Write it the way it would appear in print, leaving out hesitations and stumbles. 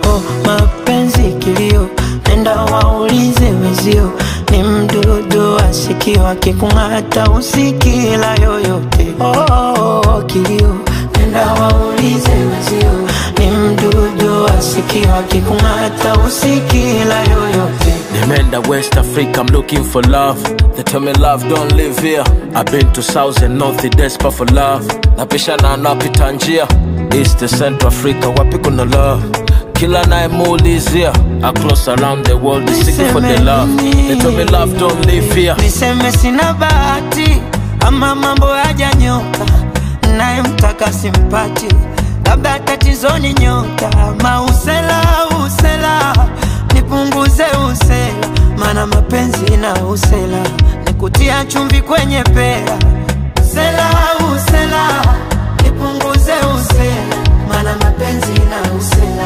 oh, mapenzi kilio. Nenda waulize wezio, ni mdudu asikio, akikung'ata usikila yoyote. Oh, kilio. Nenda waulize wezio, ni mdudu asikio, akikung'ata usikila yoyote. Nimenda West Africa, I'm looking for love. They tell me love don't live here. I've been to South and North, they desperate for love. Napisha na napita njia East Central Africa, wapi kuna love? Kila naemuulizia across around the world is seeking for the love. They tell me love don't live here. Niseme sina bahati ama mambo hajanyoka, naye mtaka simpati, labda tatizo ni nyota. Mausela usela, nipunguze usela, mana mapenzi na usela nikutia chumvi kwenye pera. Usela usela, nipunguze usela, mana mapenzi na usela